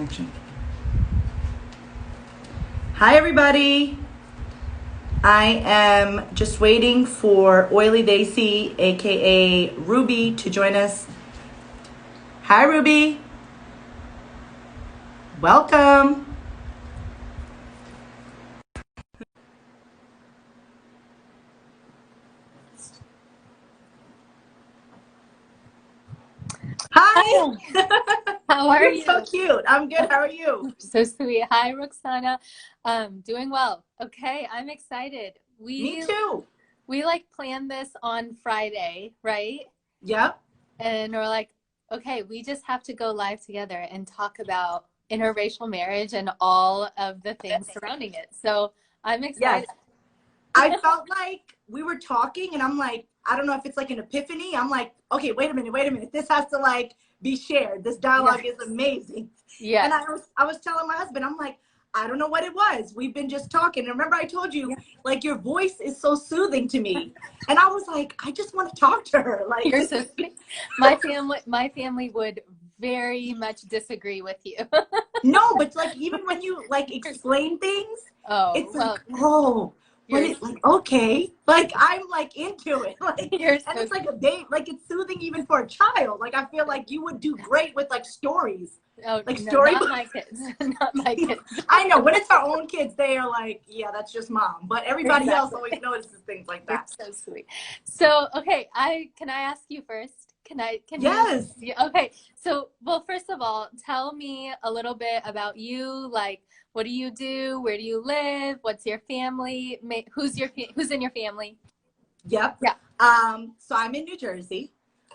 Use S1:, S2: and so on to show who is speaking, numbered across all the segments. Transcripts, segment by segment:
S1: Action. Hi, everybody. I am just waiting for Oily Desi, aka Ruby, to join us. Hi, Ruby. Welcome. Hi.
S2: Hi, how are
S1: You're
S2: you?
S1: so cute. I'm good. How are you?
S2: So sweet. Hi, Ruksana. Doing well. Okay, I'm excited.
S1: Me
S2: We
S1: too.
S2: we like planned this on Friday, right?
S1: Yep.
S2: And we're like, okay, we just have to go live together and talk about interracial marriage and all of the things surrounding it. So I'm
S1: Yes.
S2: excited.
S1: I felt like we were talking and I'm like, I don't know if it's like an epiphany. I'm like, okay, wait a minute. This has to like be shared. This
S2: Yeah.
S1: dialogue is amazing. And
S2: Yes.
S1: I was telling my husband, I'm like, I don't know what it was. We've been just talking. And remember I told you,
S2: Yeah.
S1: like, your voice is so soothing to me. And I was like, I just want to talk to her. Like,
S2: You're
S1: this
S2: so
S1: is
S2: sweet. My family would very much disagree with you.
S1: no, but like even when you like explain things,
S2: Oh,
S1: it's like,
S2: well,
S1: oh, what
S2: you're
S1: is like okay. Like I'm like into it. Like
S2: you're
S1: and
S2: so
S1: it's like a date, like it's soothing even for a child. Like I feel like you would do great with like stories.
S2: oh
S1: Like
S2: no,
S1: storybook.
S2: not my kids. Not my kids.
S1: I know when it's our own kids, they are like, yeah, that's just mom. But everybody else
S2: Exactly.
S1: always notices things like
S2: You're
S1: that.
S2: so sweet. So, okay, I can I ask you first? Can you
S1: Yes.
S2: yeah, okay. So, well, first of all, tell me a little bit about you. Like, what do you do? Where do you live? What's your family? Who's in your family?
S1: Yep.
S2: Yeah.
S1: So I'm in New Jersey.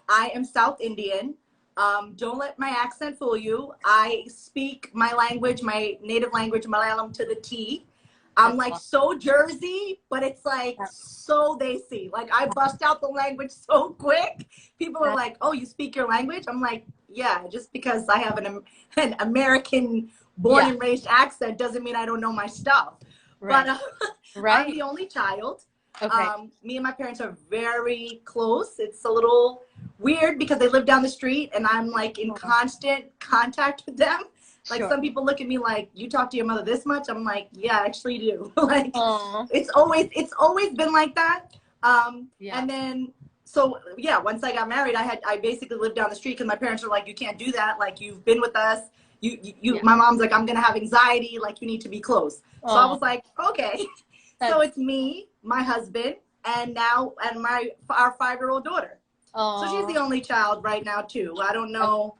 S1: I am South Indian. Don't let my accent fool you. I speak my language, my native language, Malayalam to the T. I'm
S2: That's
S1: like
S2: awesome.
S1: so Jersey, but it's like so they see. Like I bust out the language so quick. People are
S2: That,
S1: like, "Oh, you speak your language?" I'm like, "Yeah." Just because I have an American born
S2: yeah.
S1: and raised accent doesn't mean I don't know my stuff. But
S2: Right.
S1: I'm
S2: Right.
S1: the only child.
S2: Okay.
S1: Me and my parents are very close. It's a little weird because they live down the street and I'm like in
S2: Oh,
S1: constant contact with them. Like
S2: sure.
S1: some people look at me like, you talk to your mother this much? I'm like, yeah, I actually do. Like
S2: Oh,
S1: it's always been like that.
S2: yeah.
S1: And then so yeah, once I got married, I basically lived down the street because my parents were like, you can't do that. Like you've been with us.
S2: Yeah.
S1: My mom's like, I'm gonna have anxiety. Like you need to be close. So I
S2: Oh,
S1: was like, okay. So
S2: that's
S1: it's me, my husband, and our 5-year-old daughter. So she's
S2: oh,
S1: the only child right now too. I don't
S2: okay.
S1: know.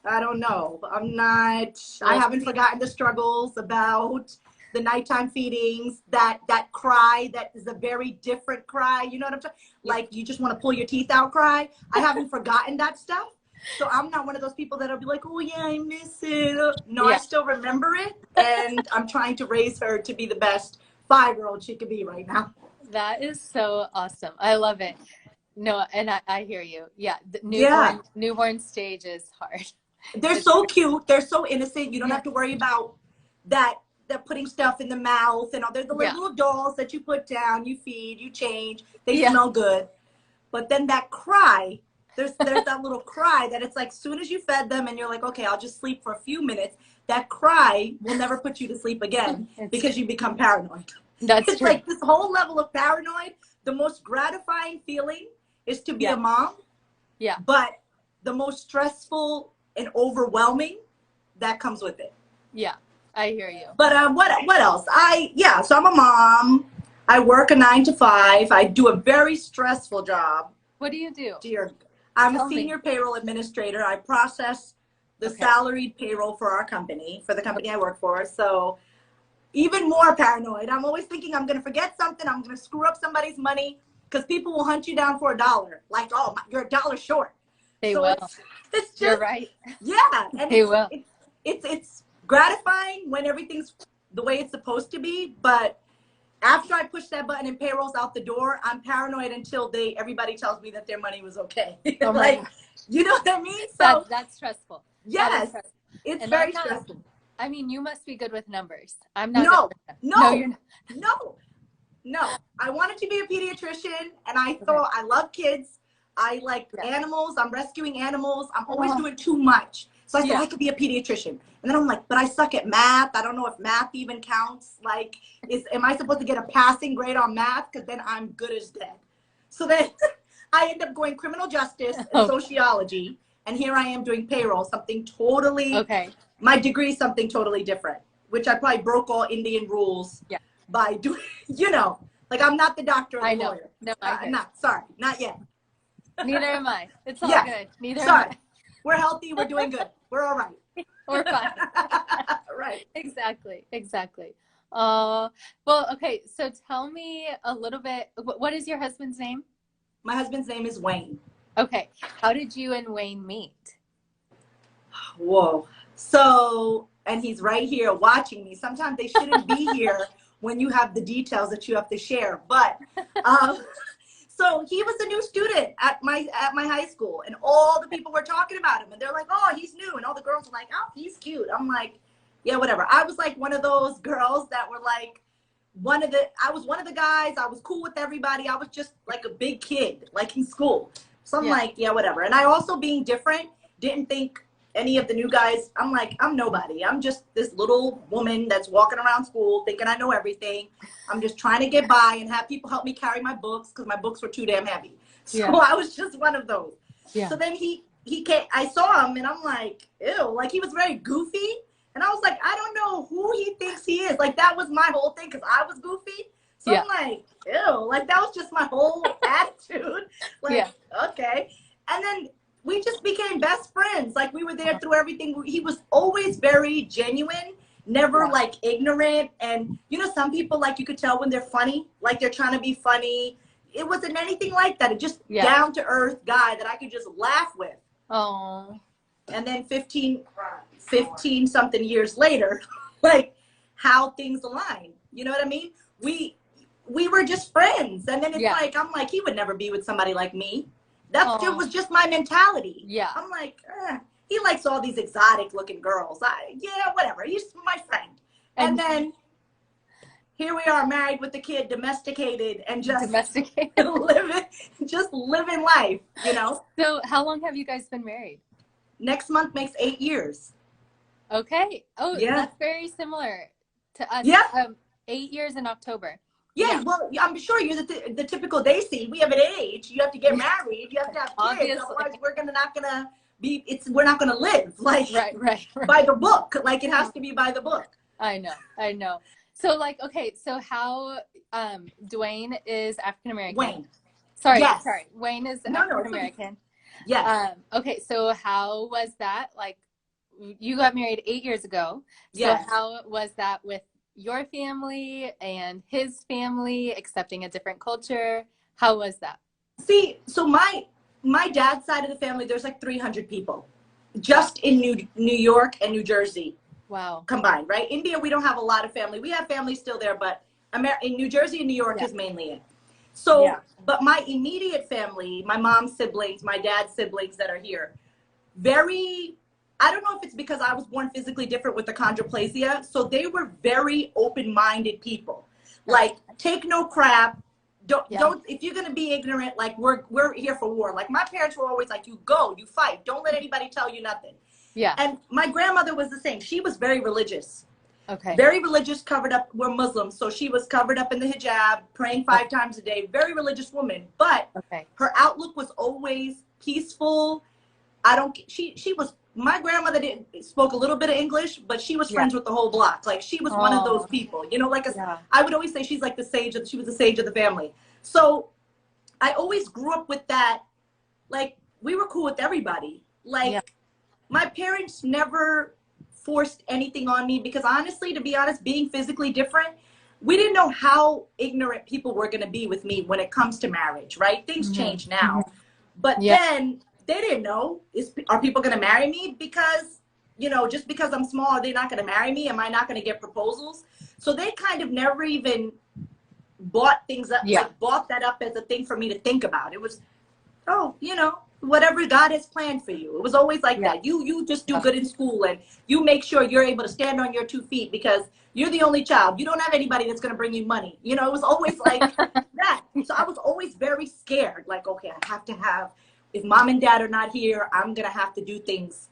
S1: I don't know. I'm not. I
S2: Well,
S1: haven't forgotten the struggles about the nighttime feedings. That cry that is a very different cry. You know what I'm saying?
S2: yeah.
S1: Like you just want to pull your teeth out cry. I haven't forgotten that stuff. So I'm not one of those people that'll be like, oh yeah, I miss it. No, I
S2: Yeah.
S1: still remember it, and I'm trying to raise her to be the best 5-year-old she could be right now.
S2: That is so awesome. I love it. No, and I hear you. Yeah, the
S1: Yeah,
S2: newborn stage is hard.
S1: they're
S2: It's
S1: so cute. They're so innocent. You don't
S2: yeah,
S1: have to worry about that. They're putting stuff in the mouth and all. They're the
S2: yeah,
S1: little dolls that you put down, you feed, you change. They
S2: yeah,
S1: smell good. But then that cry, there's that little cry that it's like soon as you fed them and you're like, okay, I'll just sleep for a few minutes. That cry will never put you to sleep again
S2: it's true.
S1: because you become paranoid.
S2: That's
S1: It's
S2: true.
S1: like this whole level of paranoid. The most gratifying feeling is to be
S2: Yeah,
S1: a mom,
S2: yeah,
S1: but the most stressful and overwhelming that comes with it.
S2: yeah. I hear you.
S1: But what else? So I'm a mom. I work a 9 to 5. I do a very stressful job.
S2: What do you do?
S1: Dear, I'm a
S2: Tell me.
S1: senior payroll administrator. I process the
S2: Okay.
S1: salaried payroll for our company, for the
S2: Okay.
S1: company I work for. So even more paranoid. I'm always thinking I'm going to forget something. I'm going to screw up somebody's money because people will hunt you down for $1. Like, oh, you're $1 short.
S2: They
S1: So
S2: will.
S1: it's
S2: You're
S1: just
S2: right.
S1: yeah, and
S2: They will.
S1: it's gratifying when everything's the way it's supposed to be. But after I push that button and payroll's out the door, I'm paranoid until everybody tells me that their money was okay.
S2: Oh my
S1: Like,
S2: God.
S1: you know what I mean? So
S2: That's stressful. That is
S1: yes,
S2: stressful.
S1: it's
S2: And I'm
S1: very
S2: not,
S1: stressful.
S2: I mean, you must be good with numbers. I'm not good
S1: No,
S2: with them. No,
S1: no,
S2: you're not.
S1: no. No, I wanted to be a pediatrician and I
S2: Okay.
S1: thought I love kids. I like
S2: Yeah.
S1: animals. I'm rescuing animals. I'm always
S2: Oh,
S1: doing too much. So I said, I could be a pediatrician. And then I'm like, but I suck at math. I don't know if math even counts. Like, am I supposed to get a passing grade on math? Because then I'm good as dead. So then I end up going criminal justice and sociology. And here I am doing payroll, something totally, my degree is something totally different, which I probably broke all Indian rules by doing, you know, like I'm not the doctor or the lawyer.
S2: No,
S1: sorry, not yet.
S2: Neither am I. It's all good. Neither am I.
S1: We're healthy. We're doing good. We're all right.
S2: We're fine.
S1: Right.
S2: Exactly. Well, okay. So tell me a little bit, what is your husband's name?
S1: My husband's name is Wayne.
S2: Okay. How did you and Wayne meet?
S1: Whoa. So, and he's right here watching me. Sometimes they shouldn't be here when you have the details that you have to share. But, so he was a new student at my high school, and all the people were talking about him, and they're like, oh, he's new. And all the girls were like, oh, he's cute. I'm like, yeah, whatever. I was like one of those girls that were like, I was one of the guys. I was cool with everybody. I was just like a big kid, like in school. So I'm like, yeah, whatever. And I also, being different, didn't think any of the new guys, I'm like, I'm nobody. I'm just this little woman that's walking around school thinking I know everything. I'm just trying to get by and have people help me carry my books because my books were too damn heavy. So I was just one of those. So then he came, I saw him and I'm like, ew, like he was very goofy. And I was like, I don't know who he thinks he is. Like that was my whole thing because I was goofy. So I'm like, ew, like that was just my whole attitude. Like, okay. And then we just became best friends. Like we were there through everything. He was always very genuine, never like ignorant. And you know, some people, like you could tell when they're funny, like they're trying to be funny. It wasn't anything like that. It just down to earth guy that I could just laugh with.
S2: Oh.
S1: And then 15 something years later, like how things align. You know what I mean? We were just friends. And then it's like, I'm like, he would never be with somebody like me. That was just my mentality. Yeah. I'm like, he likes all these exotic looking girls. Whatever. He's my friend. And then here we are, married with the kid, domesticated, and just living life, you know?
S2: So how long have you guys been married?
S1: Next month makes 8 years.
S2: Okay. Oh, that's very similar to us.
S1: Yeah.
S2: 8 years in October.
S1: Yeah, well, I'm sure you're the typical Desi. We have an age. You have to get married. You have to have kids.
S2: Obviously.
S1: Otherwise, we're not gonna live. Like
S2: right.
S1: by the book. Like it has to be by the book.
S2: I know. So like, okay, so how Dwayne is African American.
S1: Wayne.
S2: Sorry. Wayne is African American.
S1: Yes.
S2: Okay, so how was that? Like, you got married 8 years ago. So how was that with your family and his family, accepting a different culture? How was that?
S1: See, so my dad's side of the family, there's like 300 people just in New York and New Jersey.
S2: Wow.
S1: Combined, right? India, we don't have a lot of family. We have family still there, but in New Jersey and New York is mainly it. So, but my immediate family, my mom's siblings, my dad's siblings that are here, I don't know if it's because I was born physically different with achondroplasia. So they were very open-minded people. Like, take no crap. Don't, if you're going to be ignorant, like we're here for war. Like my parents were always like, you go, you fight. Don't let anybody tell you nothing. Yeah. And my grandmother was the same. She was very religious. Okay. Very religious, covered up. We're Muslims. So she was covered up in the hijab, praying 5 times a day. Very religious woman. But her outlook was always peaceful. She was, my grandmother spoke a little bit of English, but she was friends with the whole block. Like she was one of those people, you know, like I would always say she's like she was the sage of the family. So I always grew up with that. Like we were cool with everybody. Like my parents never forced anything on me because honestly, to be honest, being physically different, we didn't know how ignorant people were going to be with me when it comes to marriage, right? Things change now. But then they didn't know, are people going to marry me because, you know, just because I'm small, are they not going to marry me? Am I not going to get proposals? So they kind of never even bought things up, like bought that up as a thing for me to think about. It was, oh, you know, whatever God has planned for you. It was always like that. You just do good in school and you make sure you're able to stand on your 2 feet because you're the only child. You don't have anybody that's going to bring you money. You know, it was always like that. So I was always very scared. Like, okay, I have to have, if mom and dad are not here, I'm going to have to do things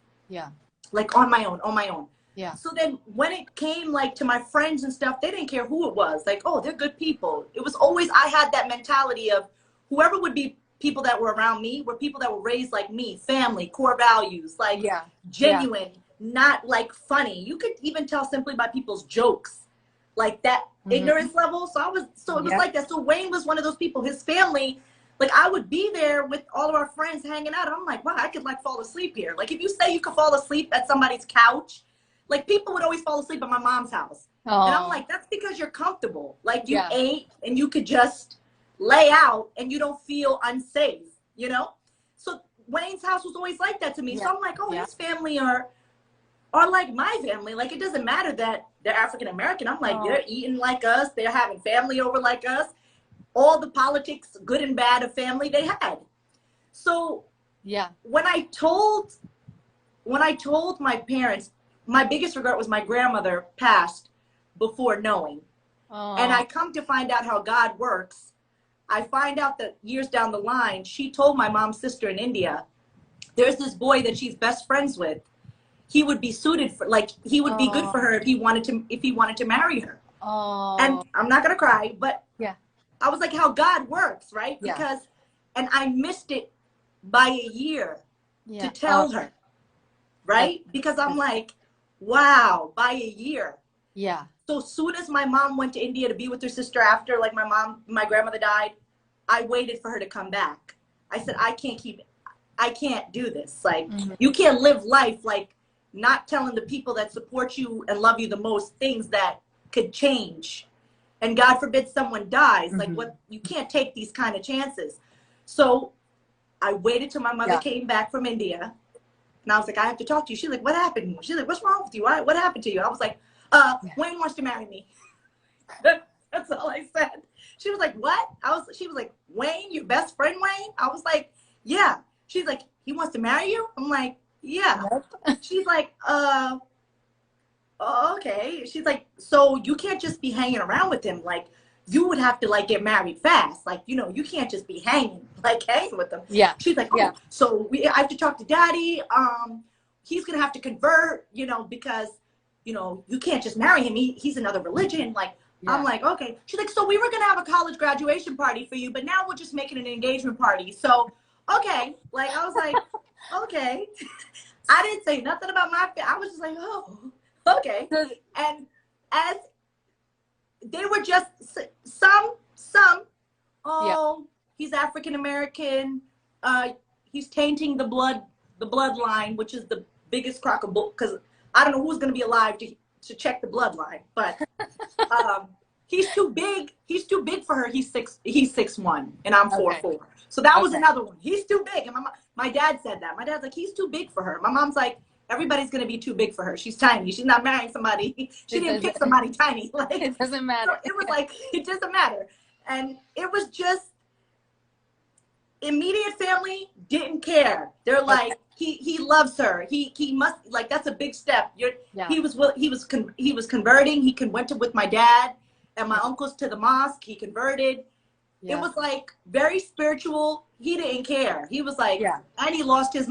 S1: like on my own.
S2: Yeah.
S1: So then when it came like to my friends and stuff, they didn't care who it was. Like, oh, they're good people. It was always, I had that mentality of whoever would be people that were around me were people that were raised like me, family, core values, like genuine, not like funny. You could even tell simply by people's jokes, like that ignorance level. So it was like that. So Wayne was one of those people, his family, like I would be there with all of our friends hanging out. And I'm like, wow, I could like fall asleep here. Like if you say you could fall asleep at somebody's couch, like people would always fall asleep at my mom's house. Aww. And I'm like, that's because you're comfortable. Like you ate and you could just lay out and you don't feel unsafe, you know? So Wayne's house was always like that to me. So I'm like, oh, his family are like my family. Like it doesn't matter that they're African American. I'm like, they're eating like us. They're having family over like us. All the politics, good and bad, of family they had. So when I told my parents, my biggest regret was my grandmother passed before knowing. And I come to find out how God works. I find out that years down the line, she told my mom's sister in India, there's this boy that she's best friends with. He would be suited for, like, he would be good for her if he wanted to marry her. And I'm not gonna cry, but I was like, how God works, right? Because, and I missed it by a year to tell her, right? Because I'm like, wow, by a year. Yeah. So soon as my mom went to India to be with her sister after, like my grandmother died, I waited for her to come back. I said, I can't do this. Like, you can't live life like not telling the people that support you and love you the most things that could change. And God forbid someone dies. Like what, you can't take these kind of chances. So I waited till my mother came back from India. And I was like, I have to talk to you. She's like, what happened? She's like, what's wrong with you? What happened to you? I was like, Wayne wants to marry me. That's all I said. She was like, what? She was like, Wayne, your best friend Wayne? I was like, yeah. She's like, he wants to marry you? I'm like, yeah. She's like, okay. She's like, so you can't just be hanging around with him. Like, you would have to like get married fast. Like, you know, you can't just be hanging with them. Yeah. She's like, oh, so I have to talk to daddy. He's going to have to convert, you know, because, you know, you can't just marry him. He's another religion. Like, I'm like, okay. She's like, so we were going to have a college graduation party for you, but now we're just making an engagement party. So, okay. Like, I was like, okay. I didn't say nothing about my family. I was just like, oh, okay. And as they were just some, he's African American. He's tainting the bloodline, which is the biggest crock of bull, because I don't know who's going to be alive to check the bloodline, but he's too big. He's too big for her. He's 6'1", and I'm 4'4". So that was another one. He's too big. And my dad said that. My dad's like, he's too big for her. My mom's like, everybody's going to be too big for her. She's tiny. She's not marrying somebody. She didn't pick somebody tiny. Like,
S2: it doesn't matter.
S1: So it was like, it doesn't matter. And it was just, immediate family didn't care. They're like, he loves her. He must, like, that's a big step. He was converting. He went with my dad and my uncles to the mosque. He converted. It was like very spiritual. He didn't care. He was like, and he lost his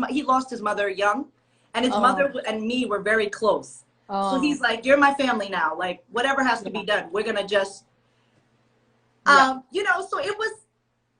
S1: mother young, and his mother and me were very close. So he's like, you're my family now. Like, whatever has to be done, we're gonna just, you know. So it was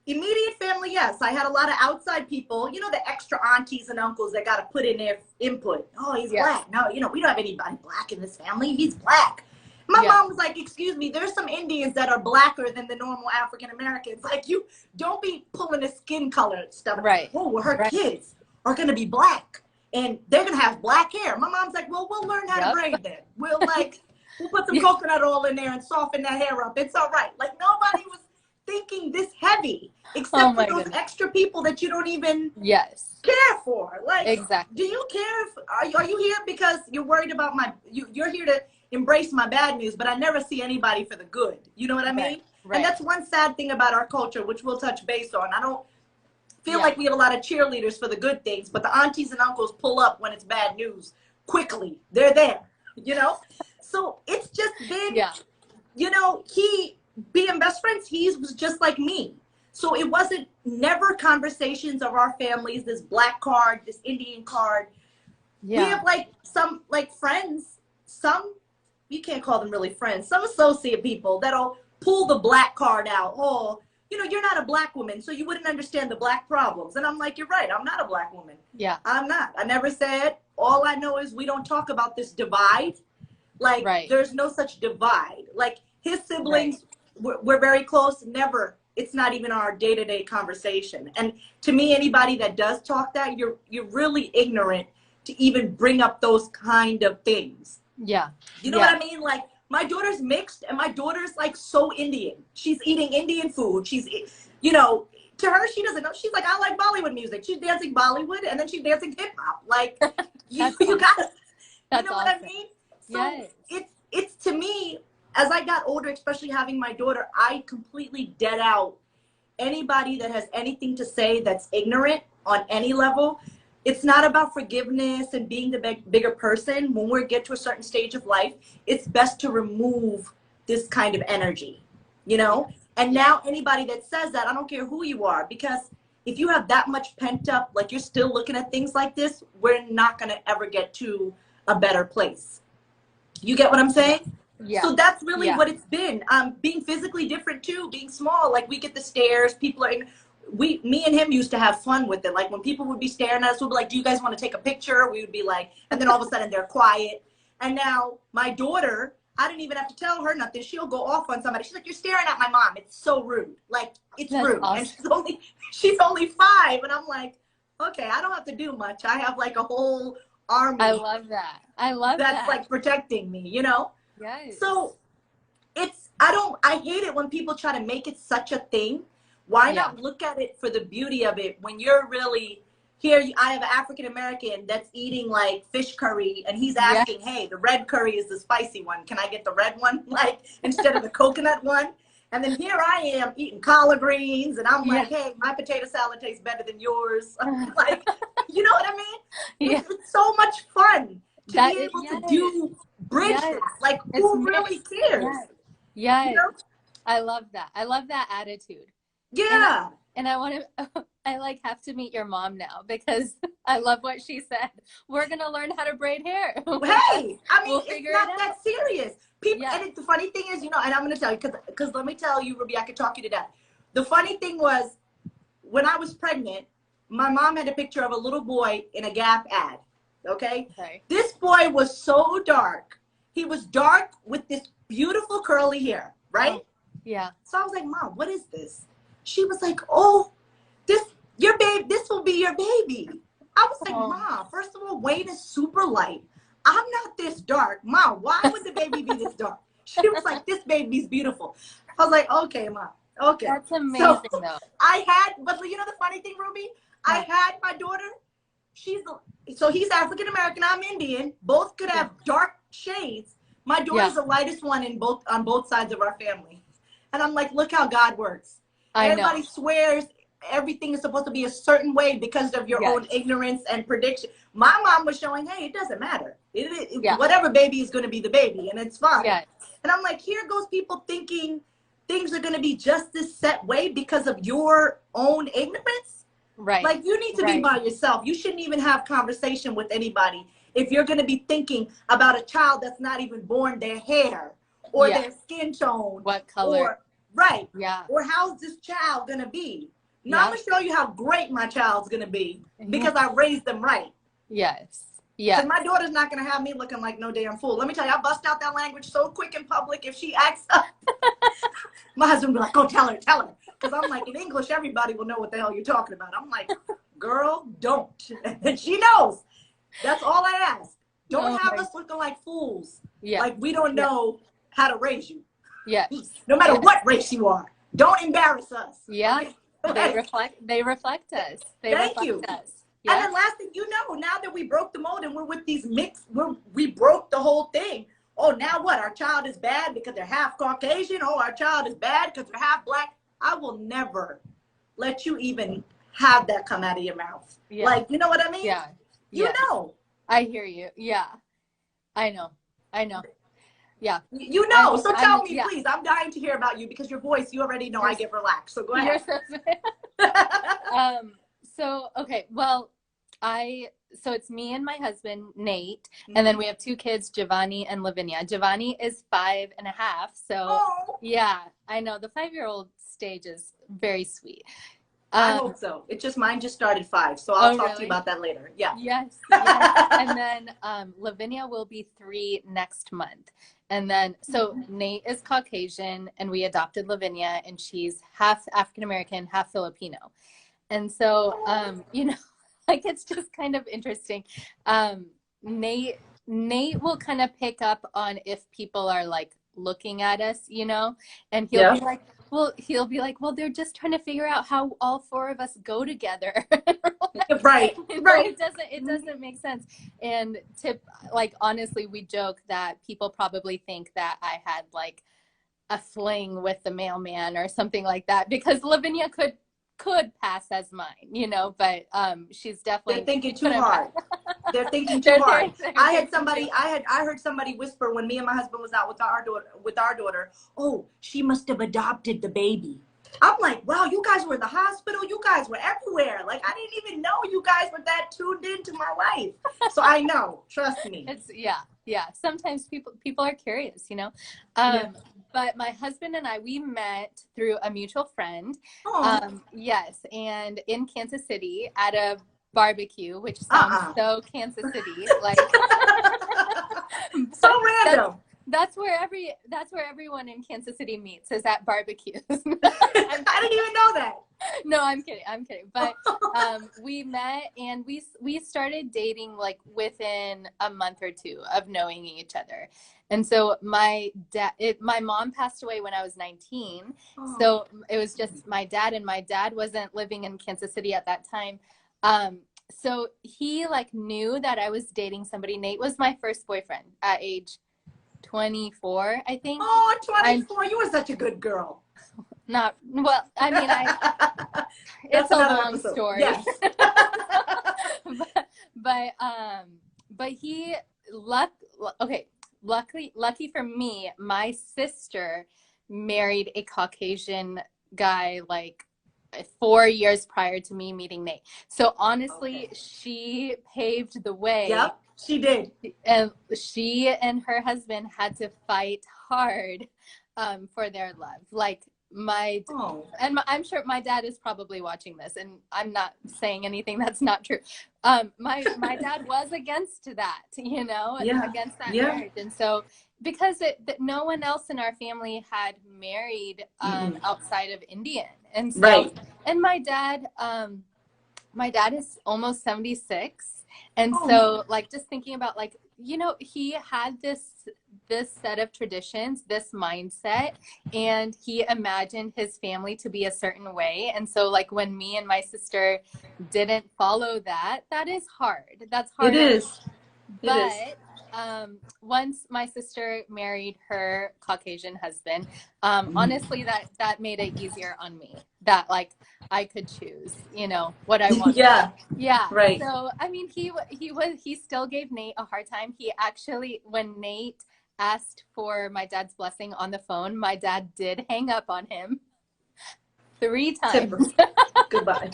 S1: immediate family. Yes, I had a lot of outside people. You know, the extra aunties and uncles that got to put in their input. Oh, he's black. No, you know, we don't have anybody black in this family. He's black. My mom was like, excuse me, there's some Indians that are blacker than the normal African Americans. Like, you don't be pulling the skin color stuff. Right. Oh, well, her kids are going to be black and they're going to have black hair. My mom's like, well, we'll learn how to braid that. We'll put some coconut oil in there and soften that hair up. It's all right. Like, nobody was thinking this heavy except for those extra people that you don't even care for. Like, do you care are you here because you're worried about you're here to embrace my bad news, but I never see anybody for the good. You know what I mean? Right. And that's one sad thing about our culture, which we'll touch base on. I don't feel like we have a lot of cheerleaders for the good things, but the aunties and uncles pull up when it's bad news quickly. They're there, you know? So it's just been, you know, being best friends, he was just like me. So it wasn't never conversations of our families, this black card, this Indian card. We have like some like friends, some, you can't call them really friends, some associate people that'll pull the black card out. Oh, you know, you're not a black woman, so you wouldn't understand the black problems. And I'm like, you're right, I'm not a black woman.
S2: Yeah.
S1: I'm not. I never said. All I know is we don't talk about this divide. Like, there's no such divide. Like, his siblings, we're very close. Never. It's not even our day-to-day conversation. And to me, anybody that does talk that, you're really ignorant to even bring up those kind of things.
S2: Yeah.
S1: You know what I mean? Like, my daughter's mixed, and my daughter's like so Indian. She's eating Indian food. She's, you know, to her, she doesn't know. She's like, I like Bollywood music. She's dancing Bollywood, and then she's dancing hip hop. Like, you gotta, you know what I mean? So it's to me, as I got older, especially having my daughter, I completely dead out anybody that has anything to say that's ignorant on any level. It's not about forgiveness and being the bigger person. When we get to a certain stage of life, it's best to remove this kind of energy, you know? And now anybody that says that, I don't care who you are, because if you have that much pent up, like you're still looking at things like this, we're not going to ever get to a better place. You get what I'm saying? Yeah. So that's really what it's been. Being physically different too, being small, like we get the stares, people are, me and him used to have fun with it. Like when people would be staring at us, we'd be like, do you guys want to take a picture? We would be like, and then all of a sudden they're quiet. And now my daughter, I didn't even have to tell her nothing. She'll go off on somebody. She's like, you're staring at my mom. It's so rude. Like, it's rude. Awesome. And she's only 5. And I'm like, okay, I don't have to do much. I have like a whole army.
S2: I love that. I love that.
S1: That's like protecting me, you know?
S2: Yes.
S1: So I hate it when people try to make it such a thing. Why not look at it for the beauty of it when you're really here? I have an African American that's eating like fish curry, and he's asking, hey, the red curry is the spicy one. Can I get the red one? Like, instead of the coconut one? And then here I am eating collard greens, and I'm like, hey, my potato salad tastes better than yours. Like, you know what I mean? It's so much fun to be able to bridge that. Like, who really cares?
S2: Yes.
S1: You know?
S2: I love that. I love that attitude.
S1: Yeah.
S2: And I want to, I like have to meet your mom now because I love what she said. We're going to learn how to braid hair.
S1: Hey, I mean, it's not that serious. People, and the funny thing is, you know, and I'm going to tell you, because let me tell you, Ruby, I could talk you to death. The funny thing was, when I was pregnant, my mom had a picture of a little boy in a Gap ad. Okay? This boy was so dark. He was dark with this beautiful curly hair, right?
S2: Oh, yeah.
S1: So I was like, Mom, what is this? She was like, oh, this will be your baby. I was like, Mom, first of all, Wayne is super light. I'm not this dark. Mom, why would the baby be this dark? She was like, this baby's beautiful. I was like, okay, Mom. Okay.
S2: That's amazing,
S1: so
S2: though.
S1: But you know the funny thing, Ruby? I had my daughter. So he's African American. I'm Indian. Both could have dark shades. My daughter's the lightest one on both sides of our family. And I'm like, look how God works. Everybody swears everything is supposed to be a certain way because of your own ignorance and prediction. My mom was showing, hey, it doesn't matter. Whatever baby is going to be the baby, and it's fine. And I'm like, here goes people thinking things are going to be just this set way because of your own ignorance. Right. Like, you need to be by yourself. You shouldn't even have conversation with anybody if you're going to be thinking about a child that's not even born, their hair or their skin tone.
S2: What color.
S1: Or how's this child going to be? Now I'm going to show you how great my child's going to be because I raised them right.
S2: Yes.
S1: Because my daughter's not going to have me looking like no damn fool. Let me tell you, I bust out that language so quick in public. If she acts up, my husband will be like, go tell her. Because I'm like, in English, everybody will know what the hell you're talking about. I'm like, girl, don't. And she knows. That's all I ask. Don't have us looking like fools. Like we don't know how to raise you. No matter what race you are. Don't embarrass us.
S2: They reflect us.
S1: Thank you. And then last thing you know, now that we broke the mold and we're with these we broke the whole thing. Oh, now what? Our child is bad because they're half Caucasian? Oh, our child is bad because they're half black? I will never let you even have that come out of your mouth. Like, you know what I mean? You know.
S2: I hear you. Yeah. I know. Yeah.
S1: You know. So tell me, please. I'm dying to hear about you because your voice, you already know I get relaxed. So go ahead.
S2: So, okay. Well, So it's me and my husband, Nate, and then we have 2 kids, Giovanni and Lavinia. Giovanni is 5.5. So yeah, I know the 5-year-old stage is very sweet.
S1: I hope so. Mine just started 5, so I'll talk to you about that later. Yeah.
S2: Yes. And then Lavinia will be 3 next month. And then, so Nate is Caucasian, and we adopted Lavinia, and she's half African-American, half Filipino. And so, you know, like, it's just kind of interesting. Nate will kind of pick up on if people are like looking at us, you know, and he'll be like, well, they're just trying to figure out how all 4 of us go together.
S1: Right.
S2: It doesn't make sense. And like, honestly, we joke that people probably think that I had like a fling with the mailman or something like that, because Lavinia could pass as mine, you know, but she's definitely,
S1: they're thinking too hard. They're thinking too hard. I heard somebody whisper when me and my husband was out with our daughter, oh, she must have adopted the baby. I'm like, wow, you guys were in the hospital, you guys were everywhere. Like, I didn't even know you guys were that tuned into my life. So I know, trust me.
S2: It's yeah. Sometimes people are curious, you know. But my husband and I, we met through a mutual friend. Yes, and in Kansas City at a barbecue, which sounds so Kansas City, like
S1: so random.
S2: That's where everyone in Kansas City meets, is at barbecues.
S1: I didn't even know that.
S2: No, I'm kidding. But we met, and we started dating like within a month or 2 of knowing each other. And so my mom passed away when I was 19. So it was just my dad, and my dad wasn't living in Kansas City at that time. So he like knew that I was dating somebody. Nate was my first boyfriend at age 24, I think.
S1: Oh, 24. You were such a good girl.
S2: Not well. I mean, it's a long story.
S1: Yes.
S2: but he lucky for me, my sister married a Caucasian guy like 4 years prior to me meeting Nate. So honestly, she paved the way.
S1: Yep, she did.
S2: And she and her husband had to fight hard for their love. Like I'm sure my dad is probably watching this, and I'm not saying anything that's not true. My dad was against that, you know, against that marriage. And so because no one else in our family had married outside of Indian. And so, and my dad is almost 76. And so like, just thinking about like, you know, he had this set of traditions, this mindset, and he imagined his family to be a certain way. And so like, when me and my sister didn't follow that is hard. That's hard.
S1: It is.
S2: But once my sister married her Caucasian husband, honestly, that made it easier on me, that like I could choose, you know, what I wanted. Yeah. Right. So, I mean, he still gave Nate a hard time. He actually, when Nate asked for my dad's blessing on the phone, my dad did hang up on him 3 times.
S1: Goodbye.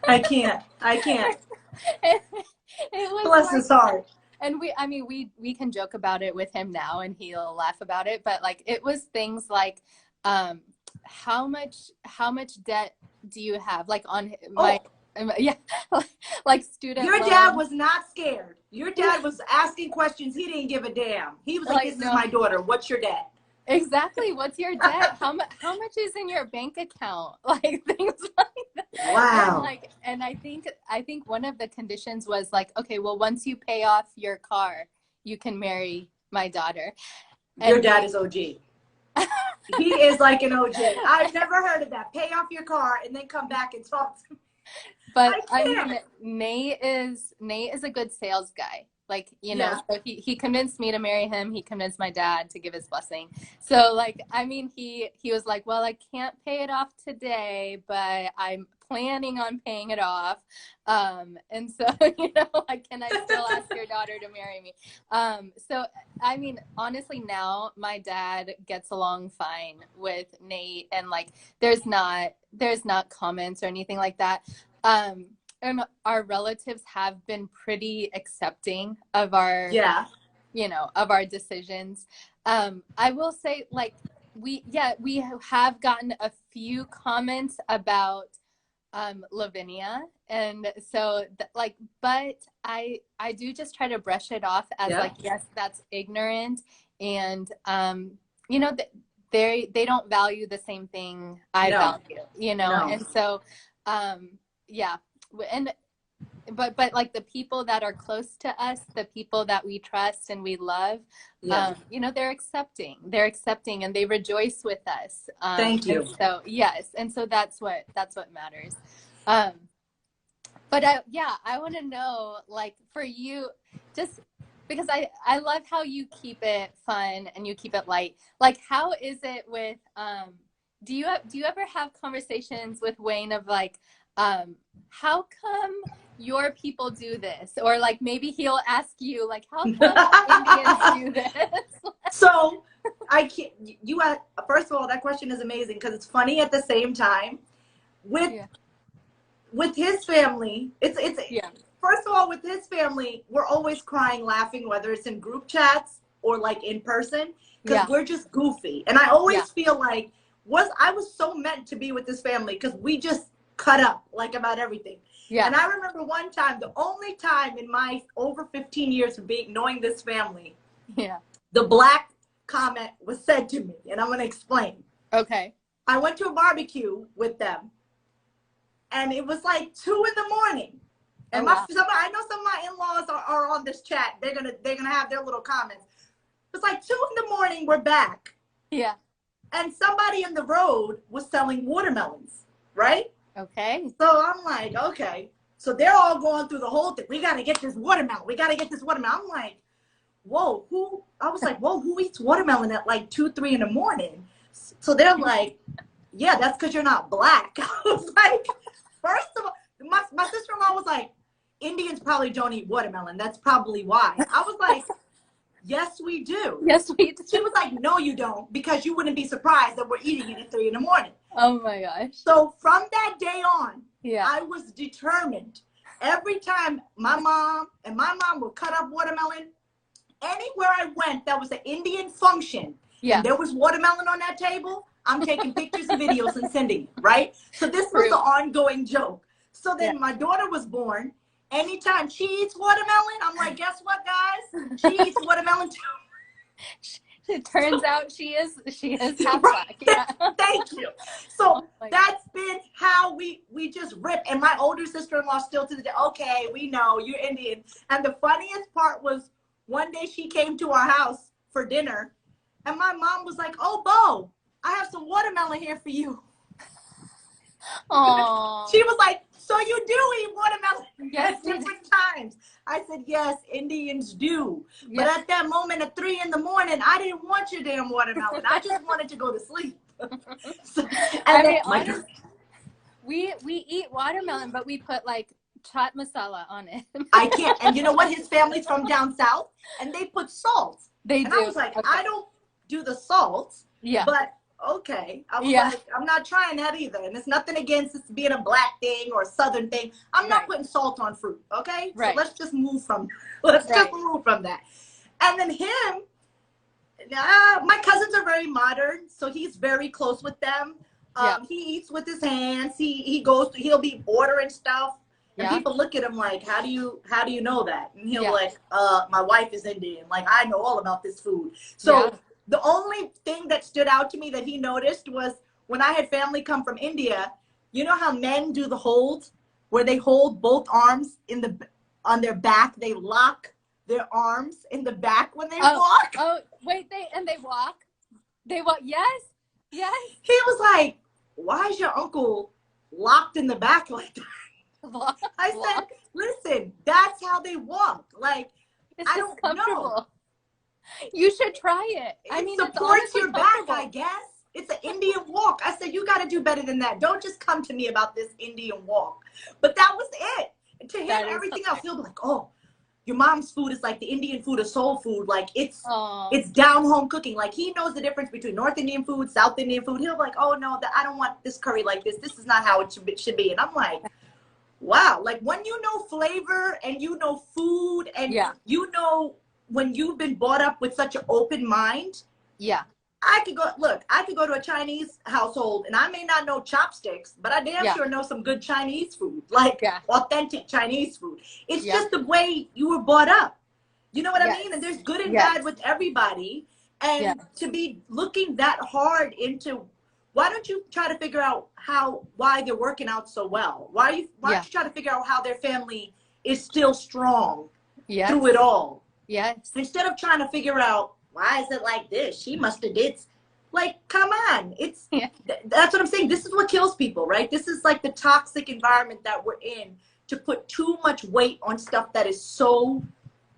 S1: I can't.
S2: It was
S1: bless his heart.
S2: And we can joke about it with him now, and he'll laugh about it. But like, it was things like, how much debt do you have? Like on my, like student
S1: Your dad was not scared. Your dad was asking questions. He didn't give a damn. He was like, this is my daughter. What's your debt?
S2: Exactly. What's your debt? How much is in your bank account? Like, things like that.
S1: Wow.
S2: And I think one of the conditions was like, okay, well, once you pay off your car, you can marry my daughter. And
S1: your dad is OG. He is like an OG. I've never heard of that. Pay off your car and then come back and talk to me.
S2: But I mean, Nate is a good sales guy. Like, you know, so he convinced me to marry him. He convinced my dad to give his blessing. So like, I mean, he was like, well, I can't pay it off today, but I'm planning on paying it off. And so, you know, like, can I still ask your daughter to marry me? So, I mean, honestly, now my dad gets along fine with Nate, and like, there's not comments or anything like that. and our relatives have been pretty accepting of our, you know, of our decisions. I will say, like, we have gotten a few comments about Lavinia, and so like, but I do just try to brush it off as like, yes, that's ignorant, and you know, they don't value the same thing I value, you know, and so yeah, and but like the people that are close to us, the people that we trust and we love, you know, they're accepting, and they rejoice with us.
S1: Thank you.
S2: So yes, and so that's what matters. But I want to know, like, for you, just because I love how you keep it fun and you keep it light. Like, how is it with do you ever have conversations with Wayne of like, how come your people do this? Or like, maybe he'll ask you, like, how come Indians do this?
S1: So I can't, first of all, that question is amazing because it's funny at the same time. With his family, it's first of all, with his family, we're always crying, laughing, whether it's in group chats or like in person, because we're just goofy. And I always feel like I was so meant to be with this family because we just cut up like about everything. And I remember one time, the only time in my over 15 years of knowing this family, the black comment was said to me, and I'm going to explain.
S2: Okay.
S1: I went to a barbecue with them, and it was like 2 a.m. And I know some of my in-laws are on this chat. They're gonna have their little comments. It's like 2 a.m. We're back.
S2: Yeah.
S1: And somebody in the road was selling watermelons, right?
S2: Okay.
S1: So I'm like, okay. So they're all going through the whole thing. We gotta get this watermelon. We gotta get this watermelon. I'm like, whoa, who eats watermelon at like 2, 3 a.m? So they're like, yeah, that's because you're not black. I was like, first of all, my sister-in-law was like, Indians probably don't eat watermelon. That's probably why. I was like, yes, we do.
S2: Yes, we do.
S1: She was like, no, you don't, because you wouldn't be surprised that we're eating it at 3 a.m.
S2: Oh my gosh.
S1: So from that day on, I was determined. Every time my mom would cut up watermelon, anywhere I went, that was an Indian function, and there was watermelon on that table, I'm taking pictures and videos and sending it, right? So this was an ongoing joke. So then my daughter was born. Anytime she eats watermelon, I'm like, guess what, guys? She eats watermelon too.
S2: It turns out she is half black. Yeah.
S1: Thank you. So that's been how we just rip. And my older sister-in-law still to the day, okay, we know you're Indian. And the funniest part was one day she came to our house for dinner, and my mom was like, oh, Bo, I have some watermelon here for you.
S2: Aww.
S1: She was like, so you do eat watermelon
S2: at
S1: different times. I said, yes, Indians do. But at that moment at 3 a.m, I didn't want your damn watermelon. I just wanted to go to sleep.
S2: We eat watermelon, but we put like chaat masala on it.
S1: I can't. And you know what? His family's from down south, and they put salt.
S2: They do.
S1: I was like, I don't do the salt.
S2: Yeah.
S1: But okay. I was like, I'm not trying that either. And it's nothing against it being a black thing or a southern thing. I'm not putting salt on fruit. Okay. So let's just move from that. And then him, my cousins are very modern, so he's very close with them. He eats with his hands. He'll be ordering stuff. And people look at him like, how do you know that? And he'll be like, my wife is Indian. Like, I know all about this food. So the only thing that stood out to me that he noticed was when I had family come from India, you know how men do the hold, where they hold both arms on their back, they lock their arms in the back when they walk.
S2: Oh, wait, they walk? They walk, yes. He
S1: was like, why is your uncle locked in the back like that? I said, listen, that's how they walk. Like, I don't know.
S2: You should try it. I mean,
S1: supports your back, I guess. It's an Indian walk. I said, you got to do better than that. Don't just come to me about this Indian walk. But that was it. And to him, everything else, he'll be like, oh, your mom's food is like the Indian food or soul food. Like, it's down home cooking. Like, he knows the difference between North Indian food, South Indian food. He'll be like, oh, no, I don't want this curry like this. This is not how it should be. And I'm like, wow, like when you know flavor and you know food and you know when you've been brought up with such an open mind.
S2: Yeah.
S1: I could go to a Chinese household and I may not know chopsticks, but I damn sure know some good Chinese food, like authentic Chinese food. It's just the way you were brought up. You know what I mean? And there's good and bad with everybody. And to be looking that hard into, why don't you try to figure out why they're working out so well? Why don't you try to figure out how their family is still strong through it all?
S2: Yes.
S1: Instead of trying to figure out, why is it like this? She must have did. Like, come on. That's what I'm saying. This is what kills people, right? This is like the toxic environment that we're in, to put too much weight on stuff that is so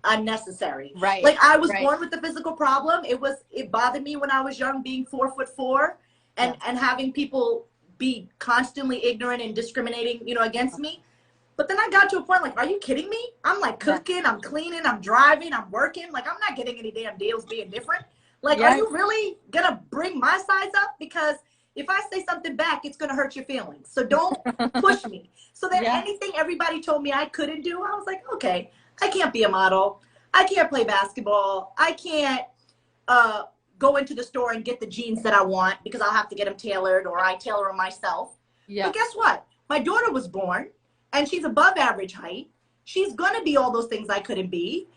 S1: unnecessary.
S2: Right.
S1: Like, I was born with a physical problem. It bothered me when I was young, being 4'4", and having people be constantly ignorant and discriminating, you know, against me. But then I got to a point like, are you kidding me? I'm like cooking, I'm cleaning, I'm driving, I'm working. Like, I'm not getting any damn deals being different. Like, are you really going to bring my size up? Because if I say something back, it's going to hurt your feelings. So don't push me. So then anything everybody told me I couldn't do, I was like, okay, I can't be a model. I can't play basketball. I can't go into the store and get the jeans that I want because I'll have to get them tailored, or I tailor them myself. Yeah. But guess what? My daughter was born. And she's above average height. She's going to be all those things I couldn't be.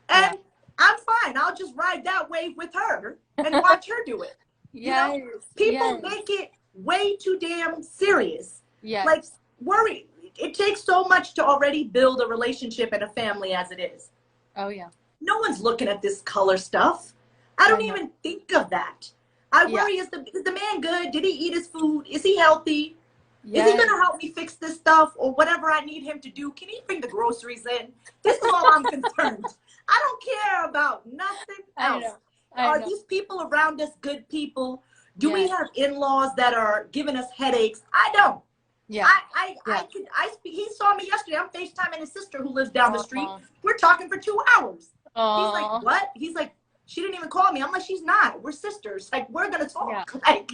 S1: And I'm fine. I'll just ride that wave with her and watch her do it. You know? People make it way too damn serious. Like, worry. It takes so much to already build a relationship and a family as it is.
S2: Oh, yeah.
S1: No one's looking at this color stuff. I don't even think of that. I worry, is the man good? Did he eat his food? Is he healthy? Is he going to help me fix this stuff or whatever I need him to do? Can he bring the groceries in? This is all I'm concerned. I don't care about nothing else. Are these people around us good people? Do we have in-laws that are giving us headaches? I don't. Yeah. He saw me yesterday. I'm FaceTiming his sister who lives down the street. We're talking for 2 hours. He's like, what? He's like, she didn't even call me. I'm like, she's not. We're sisters. Like, we're going to talk. Like,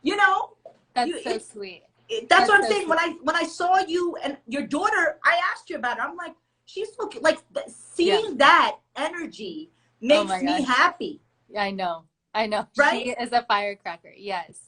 S1: you know.
S2: That's so sweet.
S1: That's what I'm saying. When I saw you and your daughter, I asked you about it. I'm like, she's looking like, seeing that energy makes me happy.
S2: I know. Right? She is a firecracker. Yes.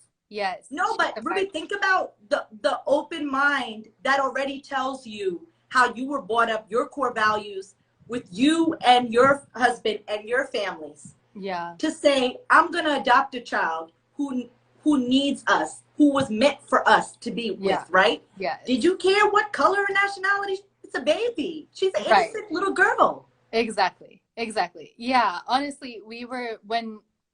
S1: No, but Ruby, think about the open mind that already tells you how you were brought up, your core values with you and your husband and your families. Yeah. To say, I'm going to adopt a child who needs us, who was meant for us to be with, right? Yeah. Did you care what color or nationality? It's a baby. She's an innocent little girl.
S2: Exactly. Yeah. Honestly,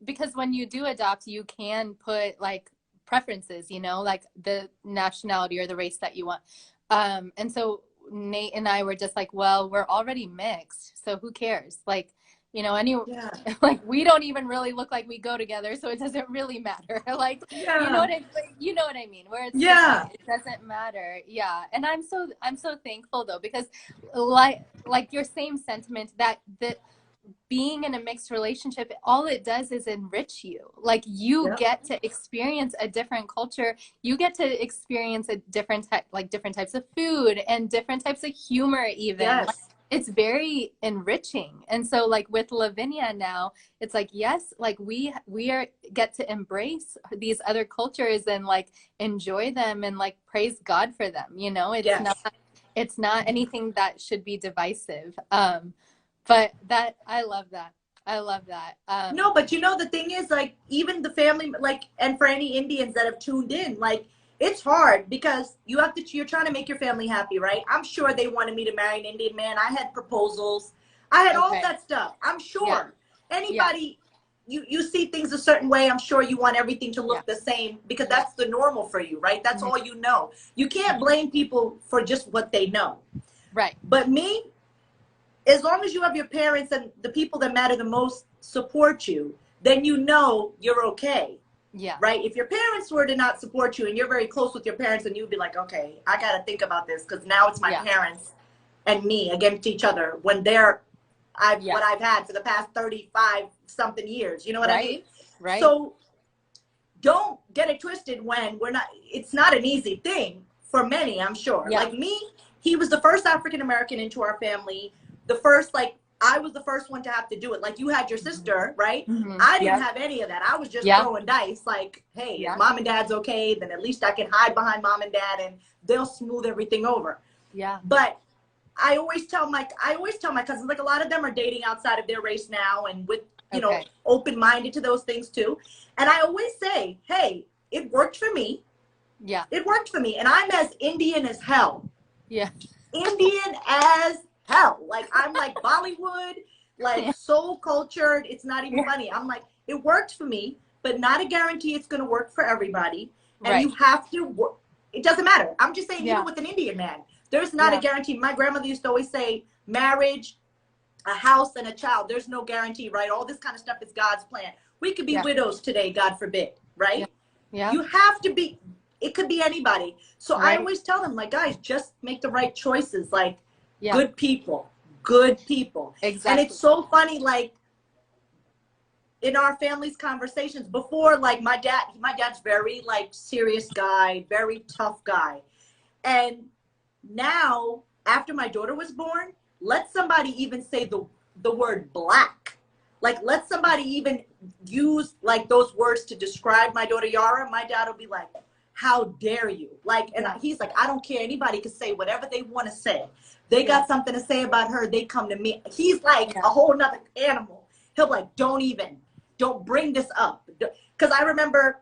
S2: because when you do adopt, you can put like preferences, you know, like the nationality or the race that you want. And so Nate and I were just like, well, we're already mixed, so who cares? Like, you know, like we don't even really look like we go together, so it doesn't really matter. Like, you know what I mean? Where it's it doesn't matter. Yeah. And I'm so thankful though, because like your same sentiment that being in a mixed relationship, all it does is enrich you. Like you get to experience a different culture. You get to experience a different types of food and different types of humor even. Yes. Like, it's very enriching. And so like with Lavinia now, it's like, yes, like we get to embrace these other cultures and like enjoy them and like praise God for them. You know, it's not anything that should be divisive. But I love that.
S1: No, but you know, the thing is, like, even the family, like, and for any Indians that have tuned in, like, it's hard because you're trying to make your family happy, right? I'm sure they wanted me to marry an Indian man. I had proposals. I had all that stuff. I'm sure anybody, you see things a certain way. I'm sure you want everything to look the same because that's the normal for you, right? That's all you know. You can't blame people for just what they know. Right. But me, as long as you have your parents and the people that matter the most support you, then you know you're okay. Yeah. Right? If your parents were to not support you and you're very close with your parents, and you'd be like, okay, I got to think about this because now it's my parents and me against each other when what I've had for the past 35 something years. You know what I mean? Right. So don't get it twisted when it's not an easy thing for many, I'm sure. Yeah. Like me, he was the first African American into our family. The first, like, I was the first one to have to do it. Like, you had your sister, right? I didn't have any of that. I was just throwing dice. Like, hey, if mom and dad's okay, then at least I can hide behind mom and dad and they'll smooth everything over. Yeah. But I always tell my cousins, like, a lot of them are dating outside of their race now and with, you know, open-minded to those things too. And I always say, hey, it worked for me. Yeah. It worked for me. And I'm as Indian as hell. Yeah. Indian as hell. Like, I'm like Bollywood, like soul cultured. It's not even funny. I'm like, it worked for me, but not a guarantee it's going to work for everybody. And you have to work. It doesn't matter. I'm just saying, even with an Indian man, there's not a guarantee. My grandmother used to always say, marriage, a house, and a child. There's no guarantee, right? All this kind of stuff is God's plan. We could be widows today, God forbid, right? Yeah. You have to be, it could be anybody. So I always tell them, like, guys, just make the right choices. Like, good people. Exactly. And it's so funny, like, in our family's conversations before, like, my dad's very, like, serious guy, very tough guy. And now, after my daughter was born, let somebody even say the word black. Like, let somebody even use, like, those words to describe my daughter Yara. My dad will be like, how dare you? Like, and he's like, I don't care. Anybody can say whatever they want to say. They got something to say about her, they come to me. He's like a whole nother animal. He'll be like, don't bring this up. Because I remember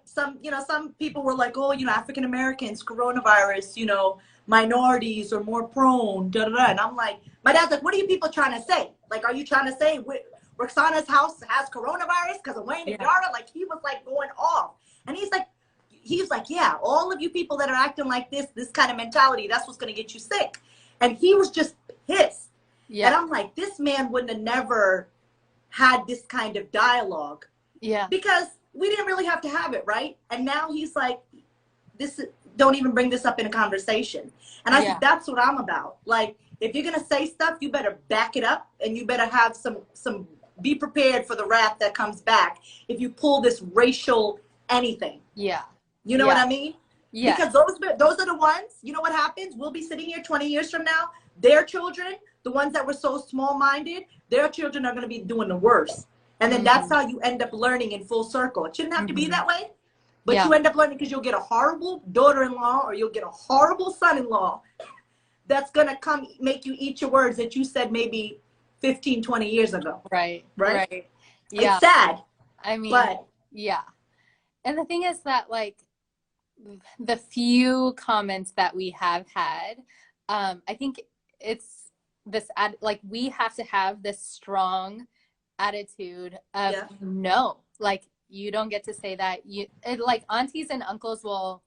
S1: some people were like, oh, you know, African Americans, coronavirus, you know, minorities are more prone, da da da. And I'm like, my dad's like, what are you people trying to say? Like, are you trying to say Ruksana's house has coronavirus because of Wayne and Yara? Like, he was like going off. And he's like, yeah, all of you people that are acting like this kind of mentality, that's what's going to get you sick. And he was just pissed. Yeah. And I'm like, this man wouldn't have never had this kind of dialogue. Yeah. Because we didn't really have to have it, right? And now he's like, don't even bring this up in a conversation. And I think that's what I'm about. Like, if you're going to say stuff, you better back it up, and you better have some be prepared for the wrath that comes back if you pull this racial anything. Yeah. You know what I mean? Yeah. Because those are the ones, you know what happens? We'll be sitting here 20 years from now. Their children, the ones that were so small-minded, their children are going to be doing the worst. And then that's how you end up learning in full circle. It shouldn't have to be that way. But you end up learning because you'll get a horrible daughter-in-law or you'll get a horrible son-in-law that's going to come make you eat your words that you said maybe 15, 20 years ago. Right. Yeah. It's sad. I mean, yeah. And the thing is that, like, the few comments that we have had, I think it's this, like, we have to have this strong attitude of no, like, you don't get to say that. Like, aunties and uncles will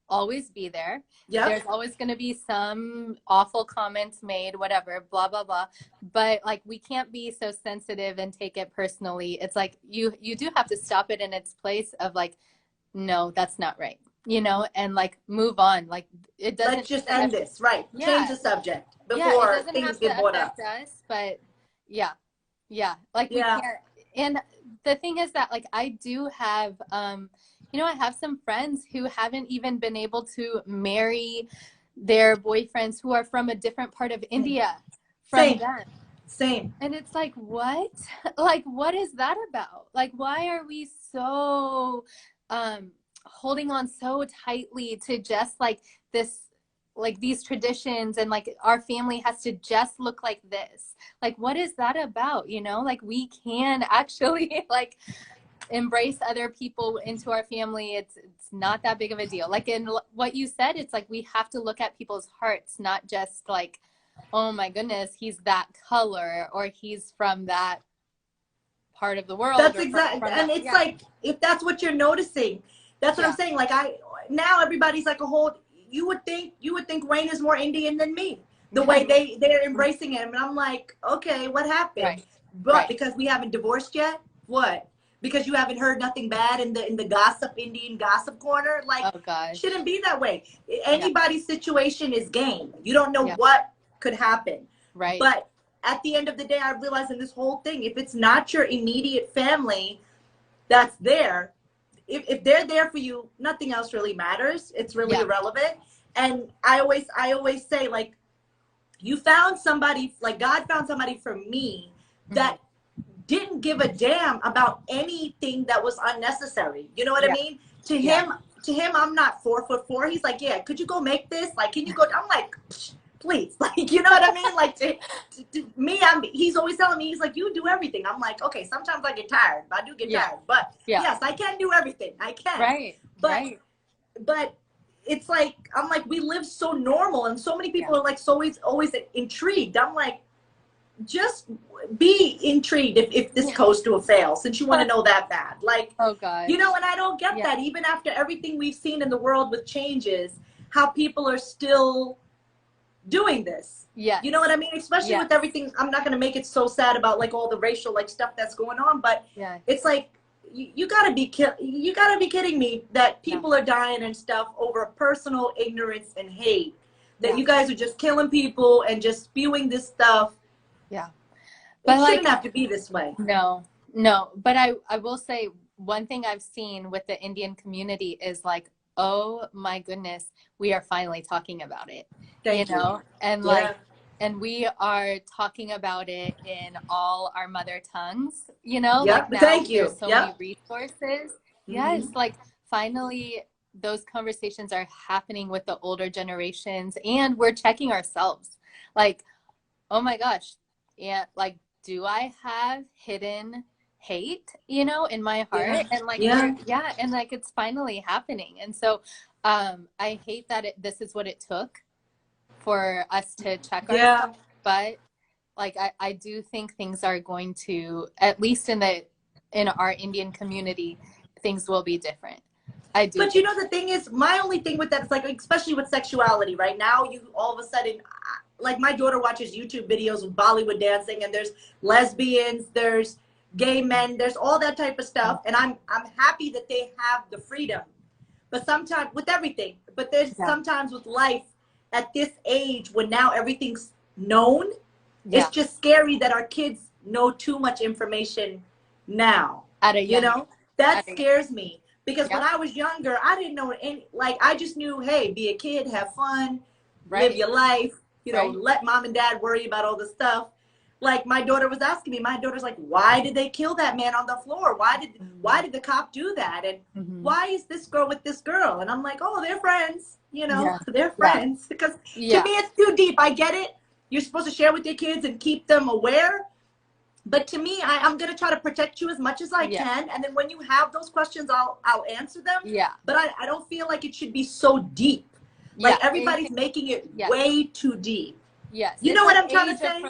S1: always be there. Yeah. There's always going to be some awful comments made, whatever, blah, blah, blah. But, like, we can't be so sensitive and take it personally. It's like, you do have to stop it in its place of, like, no, that's not right, you know, and, like, move on. Like, it doesn't. Let's just end this, right? Yeah. Change the subject before things get brought up. Us, but like, we can't. And the thing is that, like, I do have, you know, I have some friends who haven't even been able to marry their boyfriends who are from a different part of India from them. Same. And it's like, what? Like, what is that about? Like, why are we so holding on so tightly to just, like, this, like, these traditions, and, like, our family has to just look like this? Like, what is that about? You know, like, we can actually, like, embrace other people into our family. It's not that big of a deal. Like, in what you said, it's like, we have to look at people's hearts, not just like, oh my goodness, he's that color or he's from that part of the world. That's exactly. And it's like, if that's what you're noticing, that's what I'm saying. Like, now everybody's like a whole, you would think Wayne is more Indian than me, the way they're embracing him. And I'm like, okay, what happened? Right. But because we haven't divorced yet, what? Because you haven't heard nothing bad in the gossip, Indian gossip corner? Like, shouldn't be that way. Anybody's situation is game. You don't know what could happen. Right. But at the end of the day, I realized in this whole thing, if it's not your immediate family that's there, if they're there for you, nothing else really matters. It's really irrelevant. And I always say, like, you found somebody, like God found somebody for me that didn't give a damn about anything that was unnecessary. You know what I mean? To him, I'm not 4'4". He's like, yeah, could you go make this? Like, can you go? I'm like, please, like, you know what I mean? Like, to me, he's always telling me, he's like, you do everything. I'm like, okay, sometimes I get tired. I do get tired, but yes, I can do everything. I can.
S2: Right.
S1: But it's like, I'm like, we live so normal, and so many people are like, so always intrigued. I'm like, just be intrigued if this goes to a fail, since you want to know that bad. Like,
S2: oh God,
S1: you know, and I don't get that, even after everything we've seen in the world with changes, how people are still doing this.
S2: Yeah,
S1: you know what I mean? Especially with everything. I'm not going to make it so sad about like all the racial like stuff that's going on, but it's like, you gotta be kidding me that people are dying and stuff over personal ignorance and hate, that you guys are just killing people and just spewing this stuff. But it shouldn't have to be this way.
S2: No, but I will say, one thing I've seen with the Indian community is like, oh my goodness, we are finally talking about it.
S1: Thank you.
S2: And like, and we are talking about it in all our mother tongues, you know, like now there's so many resources. Yes. Like finally those conversations are happening with the older generations, and we're checking ourselves. Like, oh my gosh. Yeah. Like, do I have hidden hate, you know, in my heart? And like, and like, it's finally happening. And so, I hate that this is what it took for us to check ourselves, but like, I do think things are going to, at least in our Indian community, things will be different. I do.
S1: But you know, the thing is, my only thing with that is like, especially with sexuality right now, you all of a sudden, like my daughter watches YouTube videos of Bollywood dancing, and there's lesbians, there's gay men, there's all that type of stuff. And I'm happy that they have the freedom, but sometimes with everything, but there's sometimes with life at this age, when now everything's known, it's just scary that our kids know too much information now. You know, that scares me, because when I was younger, I didn't know any, like, I just knew, hey, be a kid, have fun, live your life, you know, let mom and dad worry about all the stuff. Like my daughter was asking me, my daughter's like, why did they kill that man on the floor? Why did the cop do that? And why is this girl with this girl? And I'm like, oh, they're friends, you know, they're friends. Because to me, it's too deep. I get it. You're supposed to share with your kids and keep them aware. But to me, I'm going to try to protect you as much as I can. And then when you have those questions, I'll answer them. But I don't feel like it should be so deep. Like everybody's making it way too deep.
S2: Yes.
S1: You know what I'm trying to say?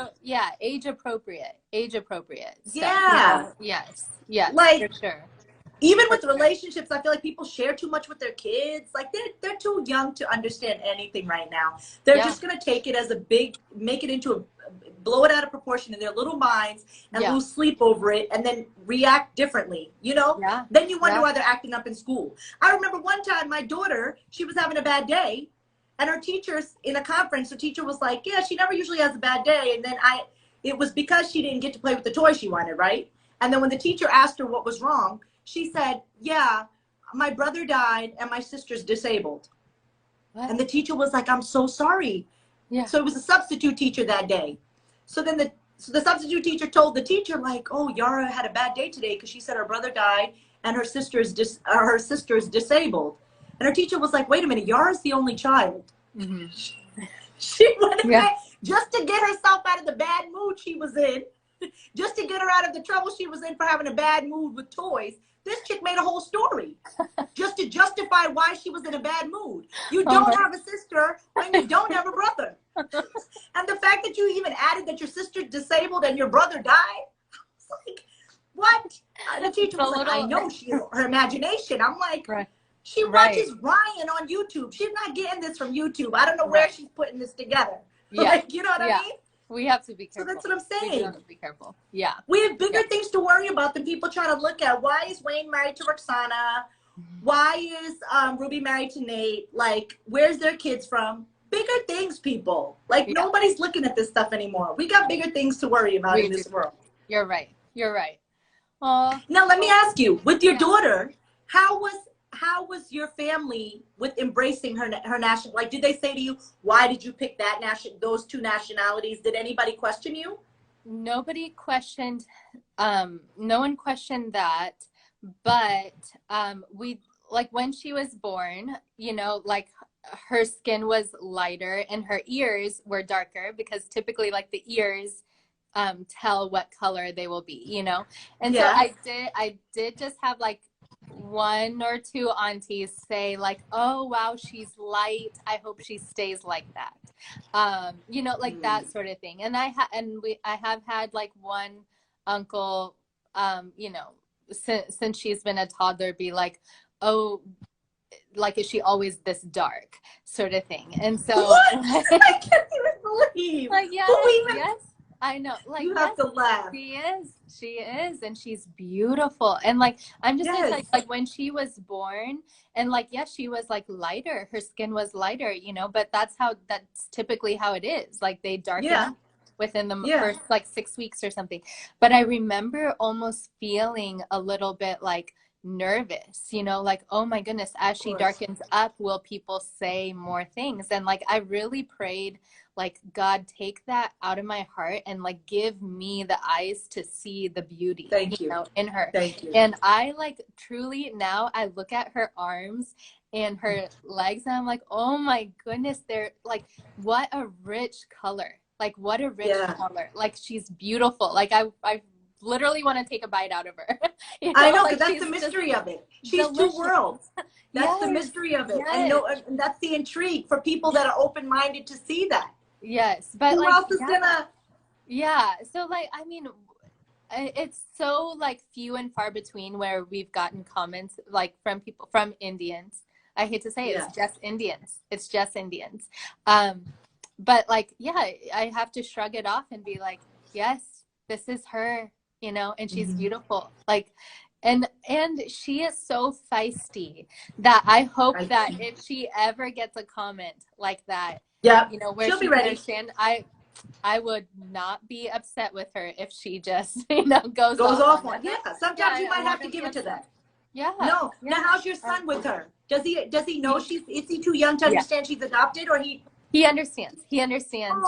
S2: Age appropriate. Stuff.
S1: Yeah.
S2: Yes. Yes.
S1: Like,
S2: for sure.
S1: Even with relationships, I feel like people share too much with their kids. Like they're too young to understand anything right now. They're just going to take it as blow it out of proportion in their little minds and lose sleep over it, and then react differently, you know? Then you wonder why they're acting up in school. I remember one time my daughter, she was having a bad day, and her teachers in a conference, the teacher was like, yeah, she never usually has a bad day. And then it was because she didn't get to play with the toy she wanted, right? And then when the teacher asked her what was wrong, she said, yeah, my brother died and my sister's disabled. What? And the teacher was like, I'm so sorry. So it was a substitute teacher that day. So then the substitute teacher told the teacher, like, oh, Yara had a bad day today because she said her brother died and her sister is disabled. And her teacher was like, wait a minute, Yara's the only child. She went away just to get herself out of the bad mood she was in, just to get her out of the trouble she was in for having a bad mood with toys. This chick made a whole story just to justify why she was in a bad mood. You don't have a sister when you don't have a brother. And the fact that you even added that your sister's disabled and your brother died, it's like, what? The teacher was like, I know her imagination. I'm like, she watches Ryan on YouTube. She's not getting this from YouTube. I don't know where she's putting this together. Like, you know what I mean?
S2: We have to be careful.
S1: So that's what I'm saying.
S2: We have to be careful. Yeah.
S1: We have bigger things to worry about than people trying to look at. Why is Wayne married to Ruksana? Why is Ruby married to Nate? Like, where's their kids from? Bigger things, people. Like, nobody's looking at this stuff anymore. We got bigger things to worry about in this world. You're right.
S2: Now,
S1: let me ask you, with your daughter, how how was your family with embracing her national? Like, did they say to you, why did you pick those two nationalities? Did anybody question you?
S2: Nobody questioned, no one questioned that, but we, like, when she was born, you know, like, her skin was lighter and her ears were darker, because typically, like, the ears tell what color they will be, you know. And so I did just have like one or two aunties say like, oh wow, she's light, I hope she stays like that, you know, like that sort of thing. And I have had like one uncle, you know, since she's been a toddler, be like, oh, like, is she always this dark, sort of thing. And so
S1: what? I can't even believe,
S2: like, yes, I know, like,
S1: you have to laugh.
S2: She is, and she's beautiful. And like, I'm just gonna tell you, like, when she was born, and like, yes, she was like lighter, her skin was lighter, you know, but that's typically how it is. Like, they darken within the first like 6 weeks or something. But I remember almost feeling a little bit like nervous, you know, like, oh my goodness, as she darkens up, will people say more things? And like, I really prayed, like, God, take that out of my heart and like give me the eyes to see the beauty, you know, in her.
S1: Thank you.
S2: And I like, truly, now I look at her arms and her legs and I'm like, oh my goodness, they're like, what a rich color. Like, what a rich color. Like, she's beautiful. Like, I literally want to take a bite out of her. You know?
S1: I know,
S2: like,
S1: that's the mystery of it. She's delicious. 2 worlds. That's the mystery of it. And and that's the intrigue for people that are open-minded to see that.
S2: Yes, but
S1: who
S2: like,
S1: else is gonna?
S2: Yeah, so like, I mean, it's so like few and far between where we've gotten comments like from people, from Indians. I hate to say it, it's just Indians. It's just Indians. But like, I have to shrug it off and be like, yes, this is her, you know, and she's beautiful. Like, and she is so feisty that I hope that if she ever gets a comment like that, you know, where she understand, I would not be upset with her if she just, you know, goes off on.
S1: Yeah, sometimes you might have to give it to them. Yeah. No. Now, how's your son with her? Does he know is he too young to understand she's adopted, or
S2: he understands. He understands.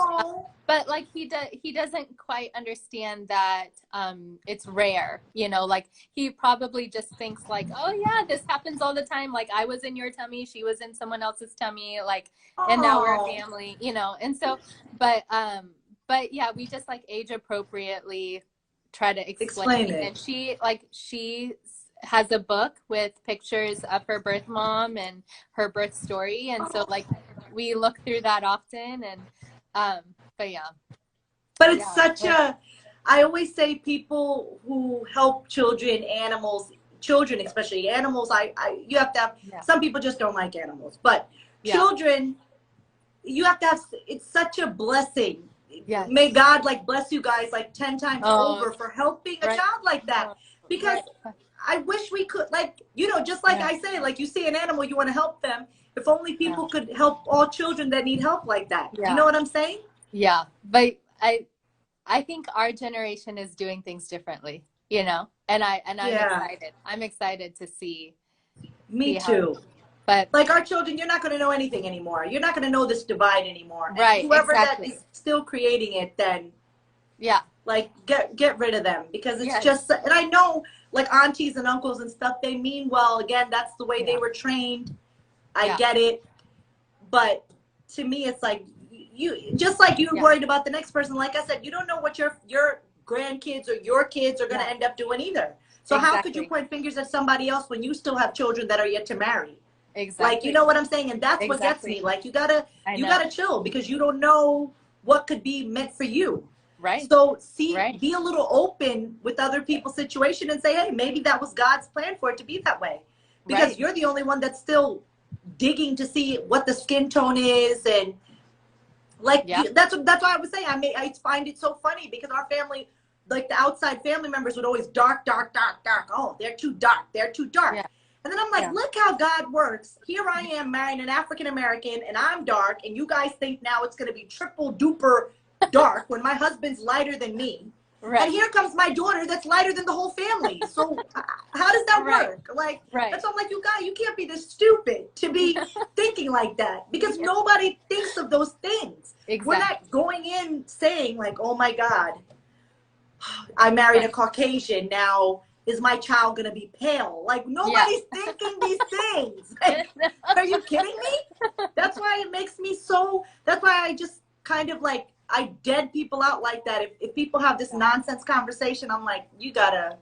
S2: But like, he doesn't quite understand that it's rare, you know, like, he probably just thinks like, oh yeah, this happens all the time. Like, I was in your tummy, she was in someone else's tummy, like, and now we're a family, you know. And so, but yeah, we just like age appropriately try to explain it. And she has a book with pictures of her birth mom and her birth story. And so like, we look through that often. And but
S1: it's such a, I always say, people who help children, animals, children, especially animals, you have to have, some people just don't like animals, but children, you have to have, it's such a blessing. May God like bless you guys like 10 times over for helping a child like that. Because I wish we could, like, you know, just like I say, like, you see an animal, you want to help them. If only people could help all children that need help like that. You know what I'm saying?
S2: Yeah. But I think our generation is doing things differently, you know, and I'm excited. I'm excited to see.
S1: Me too. But like, our children, you're not going to know anything anymore. You're not going to know this divide anymore.
S2: Right.
S1: And whoever that is still creating it, then like, get rid of them, because it's just, and I know like aunties and uncles and stuff, they mean well. Again, that's the way they were trained. I get it. But to me, it's like, you just like you're worried about the next person. Like I said, you don't know what your grandkids or your kids are going to end up doing either. So how could you point fingers at somebody else when you still have children that are yet to marry? Like, you know what I'm saying? And that's what gets me. Like, you gotta chill, because you don't know what could be meant for you.
S2: Right.
S1: So be a little open with other people's situation and say, hey, maybe that was God's plan for it to be that way. Because you're the only one that's still digging to see what the skin tone is. And like, that's why I was saying, I find it so funny, because our family, like, the outside family members would always dark. Oh, they're too dark. They're too dark. And then I'm like, look how God works. Here I am marrying an African-American, and I'm dark, and you guys think now it's going to be triple duper dark when my husband's lighter than me. And here comes my daughter that's lighter than the whole family. So how does that work? Like, like, that's I'm like, you can't be this stupid to be thinking like that, because nobody thinks of those things. Exactly. We're not going in saying like, oh my God, I married a Caucasian. Now, is my child going to be pale? Like, nobody's thinking these things. Like, are you kidding me? That's why it makes me so, that's why I just kind of like, I dead people out like that. If people have this nonsense conversation, I'm like, you gotta,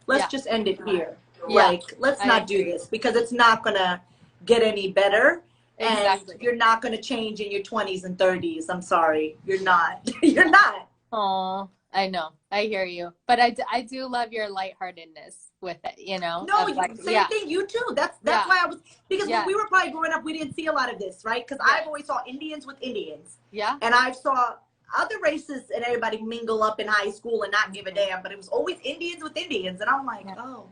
S1: let's just end it here. Like, let's not do this, because it's not gonna get any better. Exactly. And you're not gonna change in your 20s and 30s. I'm sorry. You're not. You're not.
S2: Oh, I know. I hear you. But I do love your lightheartedness with it, you know?
S1: No, like, same thing. You too. That's why I was, because when we were probably growing up, we didn't see a lot of this, right? Because I've always saw Indians with Indians. Yeah. And I saw other races and everybody mingle up in high school and not give a damn, but it was always Indians with Indians. And I'm like, oh.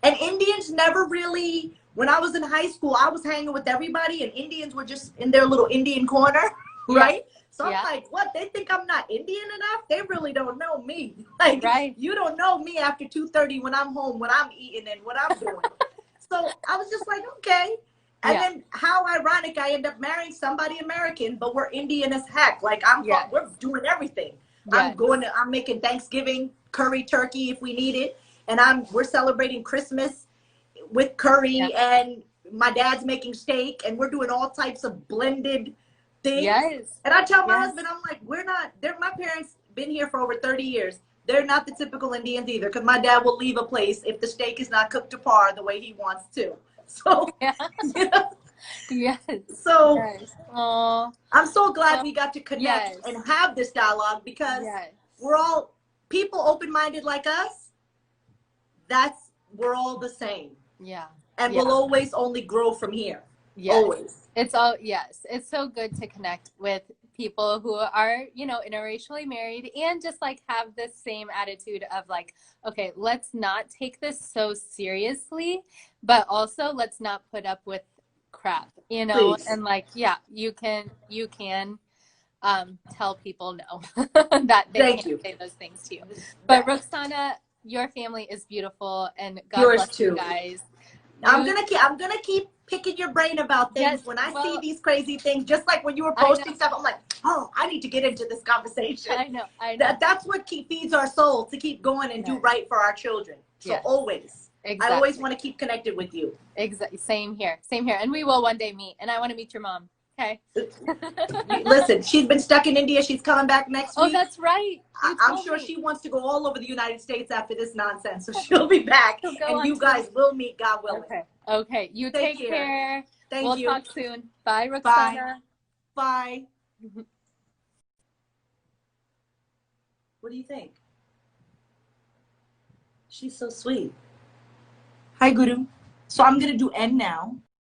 S1: And Indians never really, when I was in high school, I was hanging with everybody, and Indians were just in their little Indian corner, right? So I'm like, what? They think I'm not Indian enough? They really don't know me. Like, you don't know me after 2:30 when I'm home, what I'm eating and what I'm doing. So I was just like, okay. And then how ironic, I end up marrying somebody American, but we're Indian as heck. Like, we're doing everything. I'm making Thanksgiving curry turkey if we need it. And we're celebrating Christmas with curry, and my dad's making steak, and we're doing all types of blended things. Yes. And I tell my husband, I'm like, my parents been here for over 30 years. They're not the typical Indians either, because my dad will leave a place if the steak is not cooked to par the way he wants to. So, you know, so I'm so glad we got to connect and have this dialogue, because we're all people open-minded like us. We're all the same. Yeah. And we'll always only grow from here. Yes. Always.
S2: It's so good to connect with people who are, you know, interracially married, and just like have the same attitude of like, okay, let's not take this so seriously, but also let's not put up with crap, you know. Please. And like, you can tell people no that they can't say those things to you. But Ruksana, your family is beautiful, and God bless you guys.
S1: I'm gonna keep picking your brain about things when I see these crazy things. Just like when you were posting stuff, I'm like, oh, I need to get into this conversation. I know. That's what feeds our soul, to keep going and do right for our children. So always, I always want to keep connected with you.
S2: Exactly. Same here. And we will one day meet. And I want to meet your mom. Okay.
S1: Listen, she's been stuck in India. She's coming back next week.
S2: Oh, that's right.
S1: I'm sure she wants to go all over the United States after this nonsense. So she'll be back, and you guys will meet, God willing.
S2: Okay. You take care.
S1: Thank you.
S2: We'll talk soon. Bye, Ruksana.
S1: Bye. What do you think? She's so sweet. Hi, Guru. So I'm going to do end now.